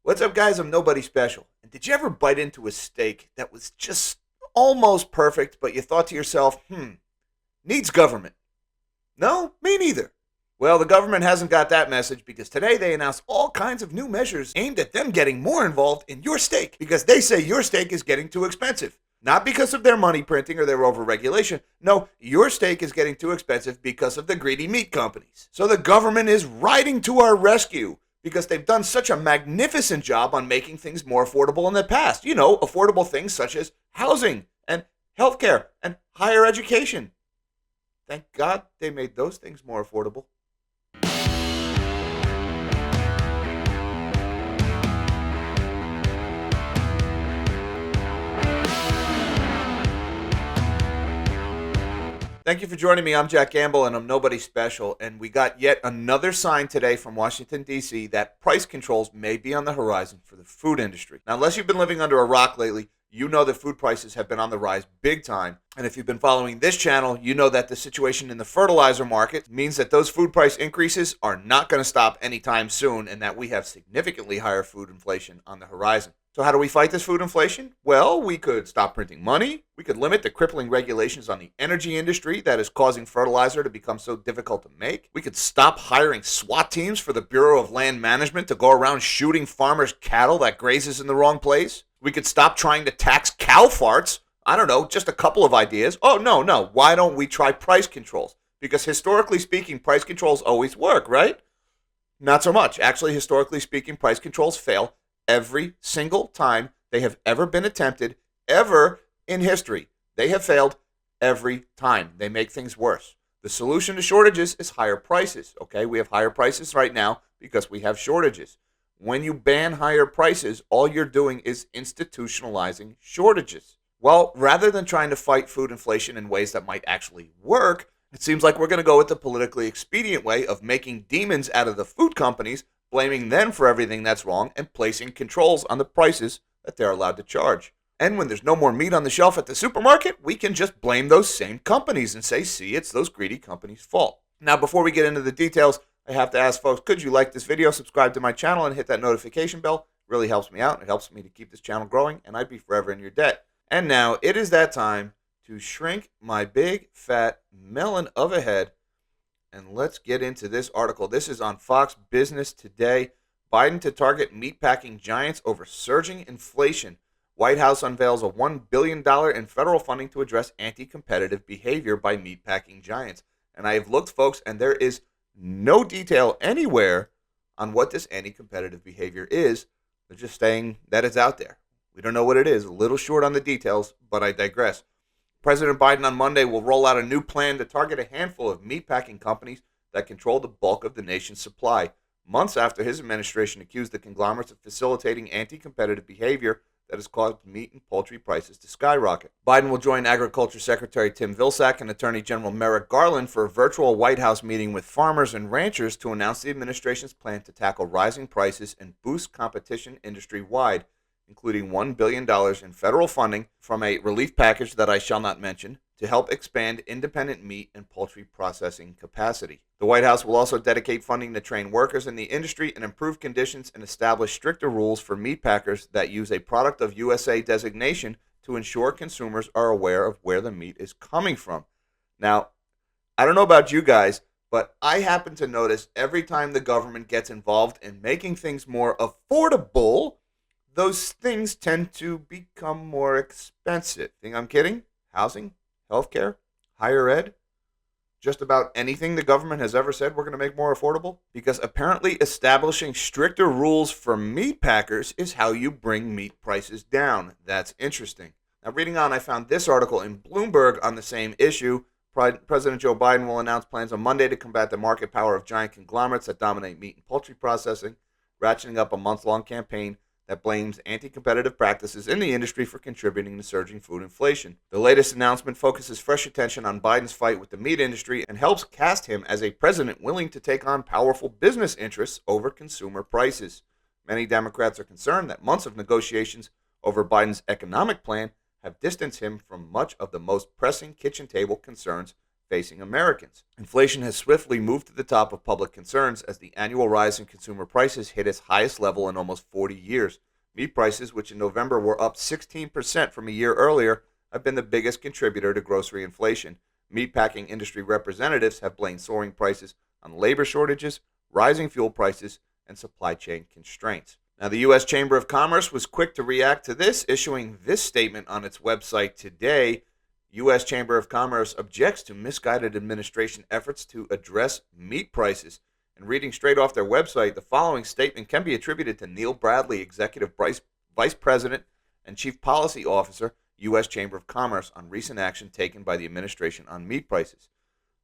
What's up, guys? I'm nobody special. And did you ever bite into a steak that was just almost perfect, but you thought to yourself, needs government? No, me neither. Well, the government hasn't got that message because today they announced all kinds of new measures aimed at them getting more involved in your steak because they say your steak is getting too expensive. Not because of their money printing or their overregulation. No, your steak is getting too expensive because of the greedy meat companies. So the government is riding to our rescue because they've done such a magnificent job on making things more affordable in the past. You know, affordable things such as housing and healthcare and higher education. Thank God they made those things more affordable. Thank you for joining me. I'm Jack Gamble, and I'm nobody special. And we got yet another sign today from Washington, D.C. that price controls may be on the horizon for the food industry. Now, unless you've been living under a rock lately, you know that food prices have been on the rise big time. And if you've been following this channel, you know that the situation in the fertilizer market means that those food price increases are not going to stop anytime soon, and that we have significantly higher food inflation on the horizon. So how do we fight this food inflation? Well, we could stop printing money. We could limit the crippling regulations on the energy industry that is causing fertilizer to become so difficult to make. We could stop hiring SWAT teams for the Bureau of Land Management to go around shooting farmers' cattle that grazes in the wrong place. We could stop trying to tax cow farts. I don't know, just a couple of ideas. Oh, no. Why don't we try price controls? Because historically speaking, price controls always work, right? Not so much. Actually, historically speaking, price controls fail every single time they have ever been attempted, ever in history. They have failed every time. They make things worse. The solution to shortages is higher prices, okay? We have higher prices right now because we have shortages. When you ban higher prices, all you're doing is institutionalizing shortages. Well, rather than trying to fight food inflation in ways that might actually work, it seems like we're going to go with the politically expedient way of making demons out of the food companies, blaming them for everything that's wrong, and placing controls on the prices that they're allowed to charge. And when there's no more meat on the shelf at the supermarket, we can just blame those same companies and say, see, it's those greedy companies' fault. Now, before we get into the details, I have to ask folks, could you like this video, subscribe to my channel, and hit that notification bell? It really helps me out. It helps me to keep this channel growing, and I'd be forever in your debt. And now, it is that time to shrink my big, fat melon of a head. And let's get into this article. This is on Fox Business Today. Biden to target meatpacking giants over surging inflation. White House unveils a $1 billion in federal funding to address anti-competitive behavior by meatpacking giants. And I have looked, folks, and there is no detail anywhere on what this anti-competitive behavior is. They're just saying that it's out there. We don't know what it is. A little short on the details, but I digress. President Biden on Monday will roll out a new plan to target a handful of meatpacking companies that control the bulk of the nation's supply, months after his administration accused the conglomerates of facilitating anti-competitive behavior that has caused meat and poultry prices to skyrocket. Biden will join Agriculture Secretary Tim Vilsack and Attorney General Merrick Garland for a virtual White House meeting with farmers and ranchers to announce the administration's plan to tackle rising prices and boost competition industry-wide, including $1 billion in federal funding from a relief package that I shall not mention to help expand independent meat and poultry processing capacity. The White House will also dedicate funding to train workers in the industry and improve conditions and establish stricter rules for meatpackers that use a Product of USA designation to ensure consumers are aware of where the meat is coming from. Now, I don't know about you guys, but I happen to notice every time the government gets involved in making things more affordable, those things tend to become more expensive. Think I'm kidding? Housing, healthcare, higher ed, just about anything the government has ever said we're going to make more affordable? Because apparently establishing stricter rules for meat packers is how you bring meat prices down. That's interesting. Now, reading on, I found this article in Bloomberg on the same issue. President Joe Biden will announce plans on Monday to combat the market power of giant conglomerates that dominate meat and poultry processing, ratcheting up a month-long campaign that blames anti-competitive practices in the industry for contributing to surging food inflation. The latest announcement focuses fresh attention on Biden's fight with the meat industry and helps cast him as a president willing to take on powerful business interests over consumer prices. Many Democrats are concerned that months of negotiations over Biden's economic plan have distanced him from much of the most pressing kitchen table concerns facing Americans. Inflation has swiftly moved to the top of public concerns as the annual rise in consumer prices hit its highest level in almost 40 years. Meat prices, which in November were up 16% from a year earlier, have been the biggest contributor to grocery inflation. Meatpacking industry representatives have blamed soaring prices on labor shortages, rising fuel prices, and supply chain constraints. Now, the U.S. Chamber of Commerce was quick to react to this, issuing this statement on its website today. U.S. Chamber of Commerce objects to misguided administration efforts to address meat prices. And reading straight off their website, the following statement can be attributed to Neil Bradley, Executive Vice President and Chief Policy Officer, U.S. Chamber of Commerce, on recent action taken by the administration on meat prices.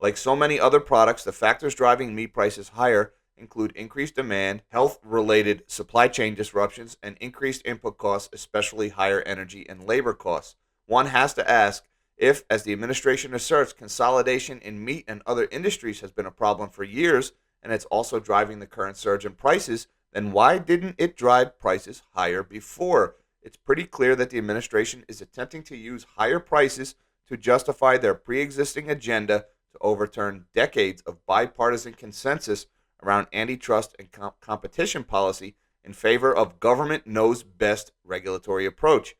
Like so many other products, the factors driving meat prices higher include increased demand, health-related supply chain disruptions, and increased input costs, especially higher energy and labor costs. One has to ask if, as the administration asserts, consolidation in meat and other industries has been a problem for years, and it's also driving the current surge in prices, then why didn't it drive prices higher before? It's pretty clear that the administration is attempting to use higher prices to justify their pre-existing agenda to overturn decades of bipartisan consensus around antitrust and competition policy in favor of government knows best regulatory approach.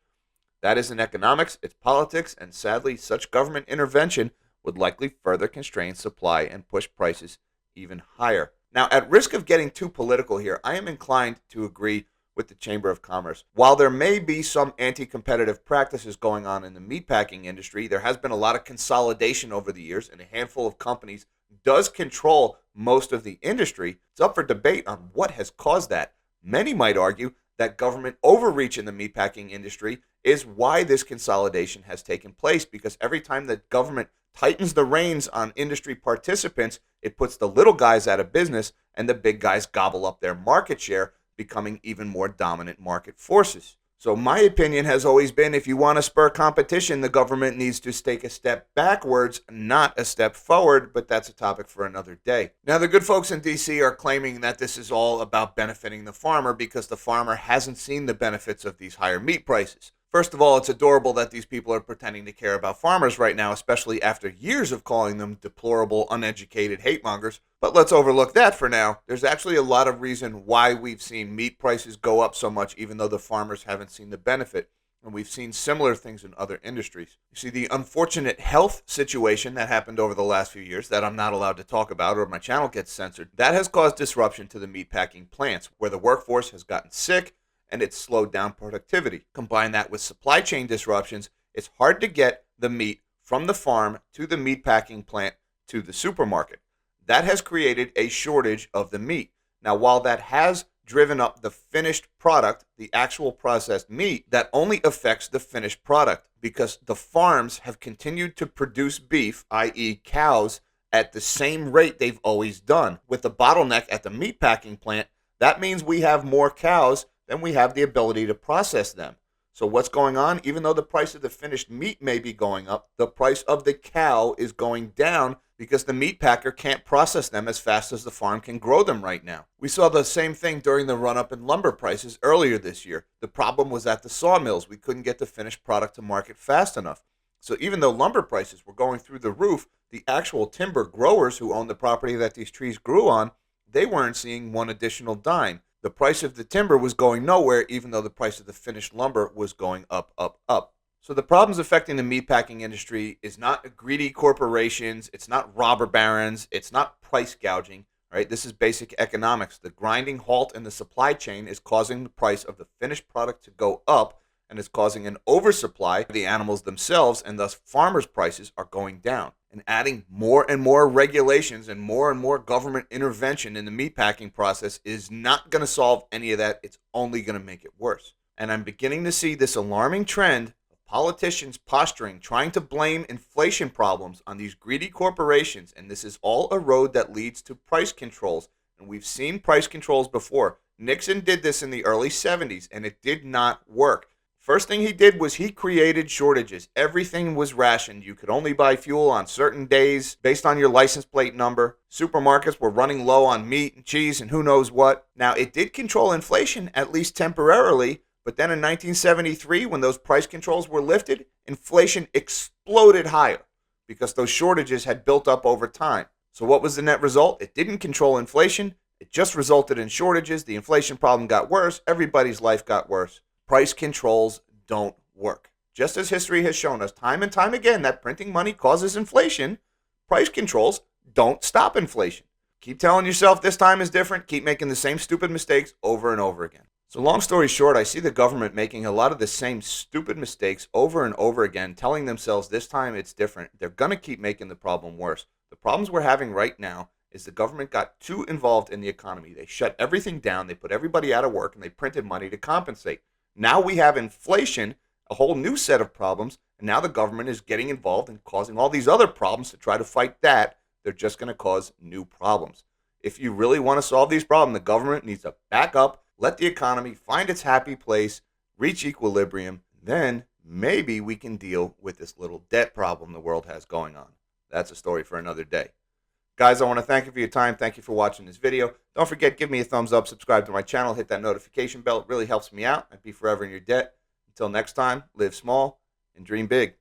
That isn't economics, it's politics, and sadly, such government intervention would likely further constrain supply and push prices even higher. Now, at risk of getting too political here, I am inclined to agree with the Chamber of Commerce. While there may be some anti-competitive practices going on in the meatpacking industry, there has been a lot of consolidation over the years, and a handful of companies does control most of the industry. It's up for debate on what has caused that. Many might argue that government overreach in the meatpacking industry is why this consolidation has taken place, because every time the government tightens the reins on industry participants, it puts the little guys out of business and the big guys gobble up their market share, becoming even more dominant market forces. So my opinion has always been, if you want to spur competition, the government needs to take a step backwards, not a step forward, but that's a topic for another day. Now, the good folks in D.C. are claiming that this is all about benefiting the farmer because the farmer hasn't seen the benefits of these higher meat prices. First of all, it's adorable that these people are pretending to care about farmers right now, especially after years of calling them deplorable, uneducated hate mongers. But let's overlook that for now. There's actually a lot of reason why we've seen meat prices go up so much, even though the farmers haven't seen the benefit. And we've seen similar things in other industries. You see, the unfortunate health situation that happened over the last few years that I'm not allowed to talk about or my channel gets censored, that has caused disruption to the meatpacking plants, where the workforce has gotten sick and it's slowed down productivity. Combine that with supply chain disruptions, it's hard to get the meat from the farm to the meatpacking plant to the supermarket. That has created a shortage of the meat. Now, while that has driven up the finished product, the actual processed meat, that only affects the finished product because the farms have continued to produce beef, i.e. cows, at the same rate they've always done. With the bottleneck at the meatpacking plant, that means we have more cows than we have the ability to process them. So what's going on? Even though the price of the finished meat may be going up, the price of the cow is going down because the meat packer can't process them as fast as the farm can grow them right now. We saw the same thing during the run-up in lumber prices earlier this year. The problem was at the sawmills. We couldn't get the finished product to market fast enough. So even though lumber prices were going through the roof, the actual timber growers who owned the property that these trees grew on, they weren't seeing one additional dime. The price of the timber was going nowhere, even though the price of the finished lumber was going up, up, up. So the problems affecting the meatpacking industry is not greedy corporations, it's not robber barons, it's not price gouging, right? This is basic economics. The grinding halt in the supply chain is causing the price of the finished product to go up, and it's causing an oversupply of the animals themselves, and thus farmers' prices are going down. And adding more and more regulations and more government intervention in the meatpacking process is not going to solve any of that. It's only going to make it worse. And I'm beginning to see this alarming trend of politicians posturing, trying to blame inflation problems on these greedy corporations. And this is all a road that leads to price controls. And we've seen price controls before. Nixon did this in the early 70s, and it did not work. First thing he did was he created shortages. Everything was rationed. You could only buy fuel on certain days based on your license plate number. Supermarkets were running low on meat and cheese and who knows what. Now, it did control inflation, at least temporarily, but then in 1973, when those price controls were lifted, inflation exploded higher. because those shortages had built up over time. So what was the net result? It didn't control inflation. It just resulted in shortages. The inflation problem got worse. Everybody's life got worse. Price controls don't work. Just as history has shown us time and time again that printing money causes inflation, price controls don't stop inflation. Keep telling yourself this time is different. Keep making the same stupid mistakes over and over again. So long story short, I see the government making a lot of the same stupid mistakes over and over again, telling themselves this time it's different. They're going to keep making the problem worse. The problems we're having right now is the government got too involved in the economy. They shut everything down. They put everybody out of work, and they printed money to compensate. Now we have inflation, a whole new set of problems, and now the government is getting involved and causing all these other problems to try to fight that. They're just going to cause new problems. If you really want to solve these problems, the government needs to back up, let the economy find its happy place, reach equilibrium, then maybe we can deal with this little debt problem the world has going on. That's a story for another day. Guys, I want to thank you for your time. Thank you for watching this video. Don't forget, give me a thumbs up, subscribe to my channel, hit that notification bell. It really helps me out. I'd be forever in your debt. Until next time, live small and dream big.